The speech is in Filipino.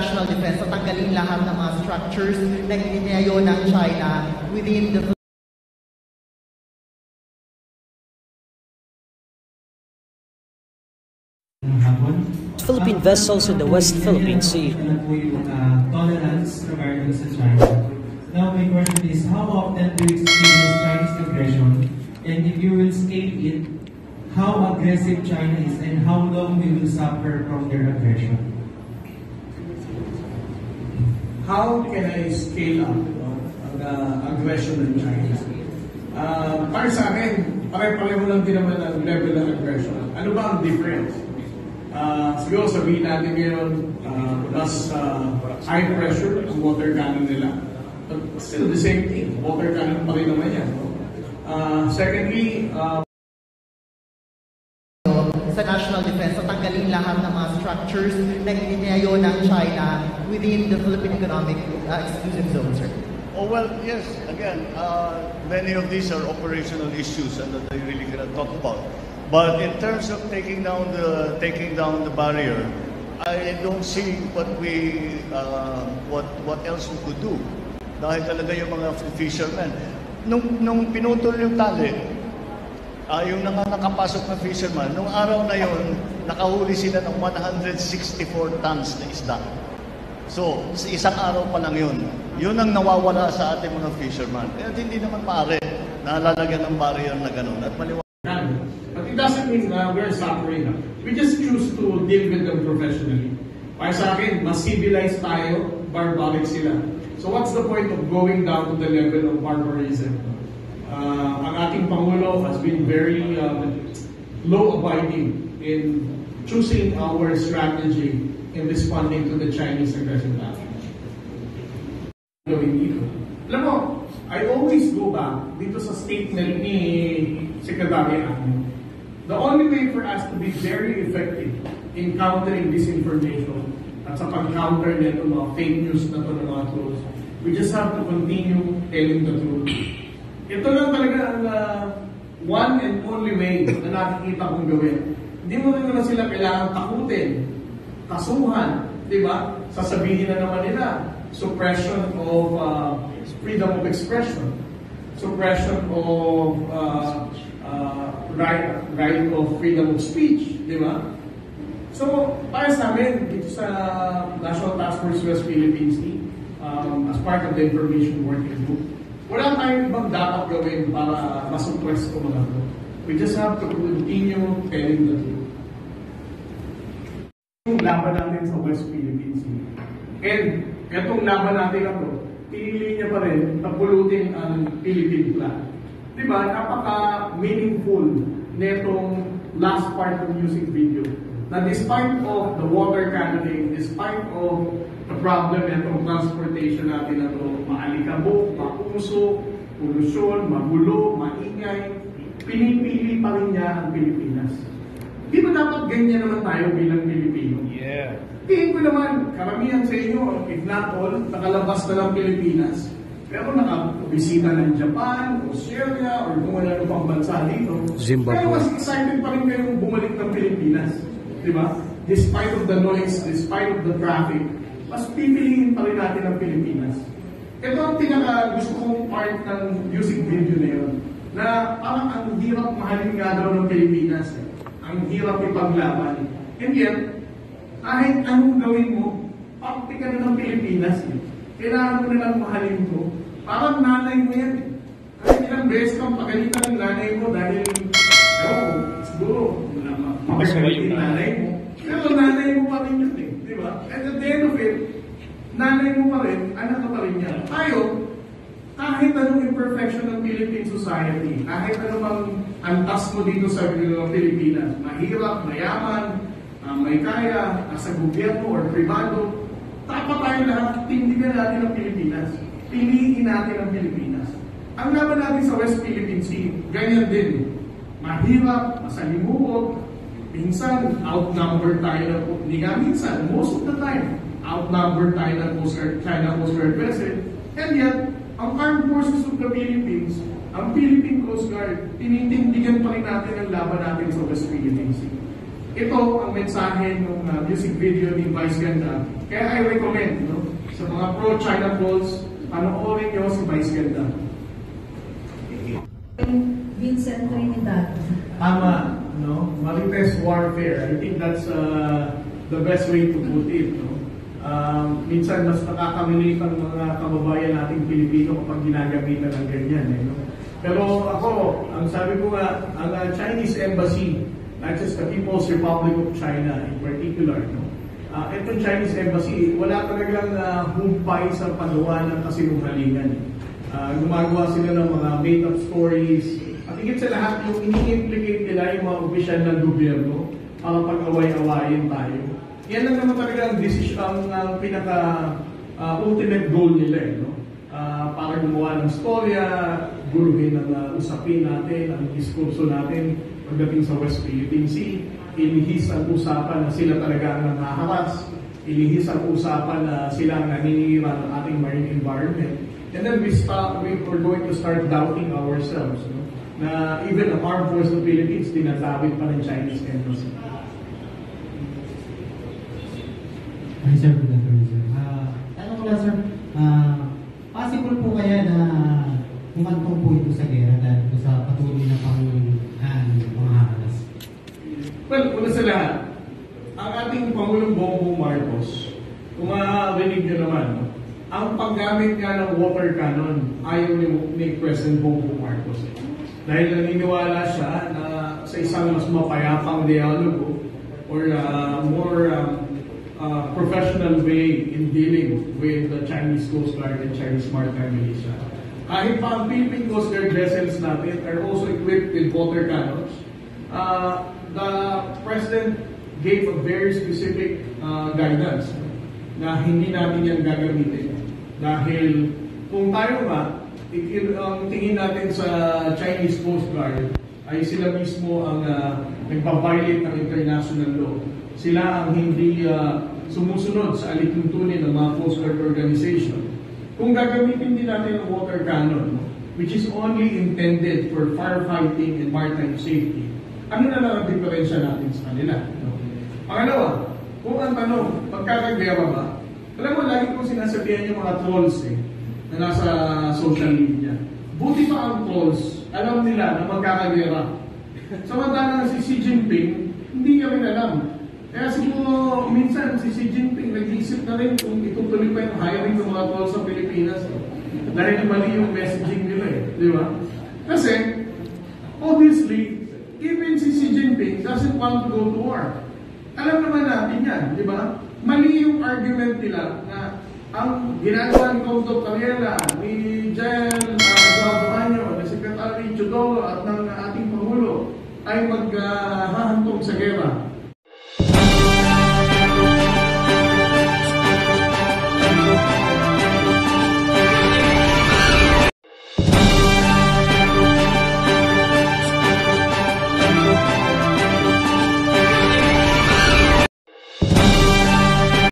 national defense, tatanggalin lahat ng mga structures na itinayo ng China within the Philippine vessels in the West Philippine Sea. Tolerance regarding to China. Now my question is, how often do you experience Chinese aggression? And if you will scale it, how aggressive China is and how long we will suffer from their aggression? How can I scale up ang aggression ng China? Para sa akin, pare-pareho lang din naman ang level ng aggression. Ano ba ang difference? Siguro sabihin natin ngayon, mas high pressure ang water cannon nila. But still the same thing, water cannon pa rin naman yan. Secondly, sa national defense, tatanggalin lahat ng mga structures na itinayo ng China within the Philippine Economic Exclusive Zone, sir. Oh, well, yes. Again, many of these are operational issues and that I really cannot talk about. But in terms of taking down the barrier, I don't see what else we could do. Dahil talaga yung mga fishermen, nung pinutol yung tali, yung nakapasok na fisherman, nung araw na yon, nakahuli sila ng 164 tons na isda. So, sa isang araw pa lang yun. Yun ang nawawala sa ating mga fisherman. Kaya hindi naman maaari na lalagyan ng barrier na gano'n. At maliwanag. But it doesn't mean we're suffering. We just choose to deal with them professionally. Para sa akin, mas civilized tayo, barbaric sila. So what's the point of going down to the level of barbarism? Ang ating Pangulo has been very law-abiding in choosing our strategy in responding to the Chinese aggressive action. Alam mo, I always go back dito sa statement ni Secretary Agnew. The only way for us to be very effective in countering disinformation at sa pag-counter nito mga fake news na ito ng mga trolls, we just have to continue telling the truth. Ito lang talaga ang one and only way na nakikita kong gawin. Hindi mo rin naman sila kailangan takutin, kasuhan, di ba? Sasabihin na naman nila, suppression of freedom of expression, suppression of right of freedom of speech, di ba? So, para sa amin, dito sa National Task Force West Philippine Sea, as part of the Information Working Group, wala tayong ibang dapat gawin para masuppress ko mga ito. We just have to continue telling the truth. Yung laban natin sa West Philippine Sea. And itong laban natin na ito, pinili niya pa rin na pulutin ang Philippine flag. Diba? Napaka-meaningful netong last part ng music video. Na despite of the water cannoning, despite of the problem netong transportation natin na ito, maalikabok, mausok, polusyon, magulo, maingay, pinipili pa rin niya ang Pilipinas. Di ba dapat ganyan naman tayo bilang Pilipino? Yeah. Tingin ko naman, karamihan sa inyo, if not all, nakalabas na ng Pilipinas. Pero nakabisita ng Japan, Australia, or kung ano pang bansa dito. Zimbabwe. Pero mas excited pa rin kayong bumalik ng Pilipinas. Di ba? Despite of the noise, despite of the traffic, mas pipiliin pa rin natin ang Pilipinas. Ito ang gusto kong part ng music video na yun. Na parang ang hirap mahalin nga daw ng Pilipinas. Ang hirap ipaglaban. And yet, kahit anong gawin mo, pakti ka na ng Pilipinas. Kailangan mo na lang mahalin ko. Parang nanay mo yan. Kahit ilang beses kang pagalitan ng nanay mo dahil, siguro, mapagalitin yung nanay mo. Pero nanay mo pa rin yun eh. Diba? And at the end of it, nanay mo pa rin, anak ka pa rin yan. Tayo, kahit anong imperfection ng Philippine society, kahit anong antas mo dito sa Pilipinas, mahirap, mayaman, may kaya, nasa gobyerno or privado, dapat tayo lahat tindigan natin ang Pilipinas. Piliin natin ang Pilipinas. Ang laban natin sa West Philippine Sea, ganyan din. Mahirap, masalimuot, minsan outnumbered tayo ng hindi nga minsan, most of the time, outnumbered tayo ng China Coast Guard vessel. And yet, ang Armed Forces of the Philippines, ang Philippine Coast Guard, tinitindigan pa rin natin ang laban natin sa West Philippine Sea. ito ang mensahe ng music video ni Vice Ganda. Kaya I recommend, no, sa mga pro-China trolls, panoorin nyo si Vice Ganda. Vincent Trinidad. Tama, no? Marites warfare. I think that's the best way to put it, no? Minsan mas nakakamilit ang mga kababayan nating Pilipino kapag ginagamitan ng ganyan, eh, no? Pero ako, ang sabi ko nga, ang Chinese Embassy, not just the People's Republic of China in particular, no? Itong Chinese Embassy, wala talagang humpay sa paggawa ng kasinungalingan. Gumagawa sila ng mga made-up stories. At higit sa lahat, yung ini-implicate nila yung mga opisyal ng gobyerno para pag-away-awayin tayo. Yan lang naman talaga ang decision, ang pinaka-ultimate goal nila, eh, no? Para gumawa ng storya, guluhin ang usapin natin, ang diskurso natin pagdating sa West Philippine Sea. Ilihis ang usapan na sila talaga ang nangaharas. Ilihis ang usapan na sila ang naninira ng ating marine environment. And then we're going to start doubting ourselves, no? Na even the Armed Forces of the Philippines, tinatawid pa ng Chinese Embassy. Hi, Sir. Good afternoon, sir. Tanong ko lang, sir. Possible po kaya na humantong po ito sa gera dahil po sa patuloy na panghahalas? Well, una sa lahat, ang ating Pangulong Bongbong Marcos, kung marinig nyo naman, no? Ang paggamit nga ng water cannon, ayaw ni President Bongbong Marcos. Dahil naniniwala siya na sa isang mas mapayapang dialogo or more professional way in dealing with the Chinese Coast Guard and Chinese Maritime Militia. Kahit pa ang Philippine Coast Guard vessels natin are also equipped with water cannons, the President gave a very specific guidance na hindi natin yan gagamitin. Dahil kung tayo nga, tingin natin sa Chinese Coast Guard ay sila mismo ang nagbabiolate ng international law. Sila ang hindi sumusunod sa alituntunin ng mga Coast Guard organization. Kung gagamitin din natin ang water cannon, which is only intended for firefighting and maritime safety, ano na lang ang diferensya natin sa kanila? Pangalawa, kung ang tanong, pagkakagera ba? Alam mo, lagi ko sinasabihan yung mga trolls na nasa social media. Buti pa ang trolls, alam nila na magkakagera. Samantalang si Xi Jinping, hindi niya rin alam. Kaya siguro, minsan si Xi Jinping nag-iisip na rin kung itutuloy pa yung hiring ng mga trolls sa Pilipinas. Dahil mali yung messaging nila di ba? Kasi, obviously, even si Xi Jinping doesn't want to go to war. Alam naman natin yan, di ba? Mali yung argument nila na ang ginagawa ni Conto Carriera, ni Jen Zabuanyo, ni Secretary Chodoro at ng ating Pangulo ay maghahantong sa gera.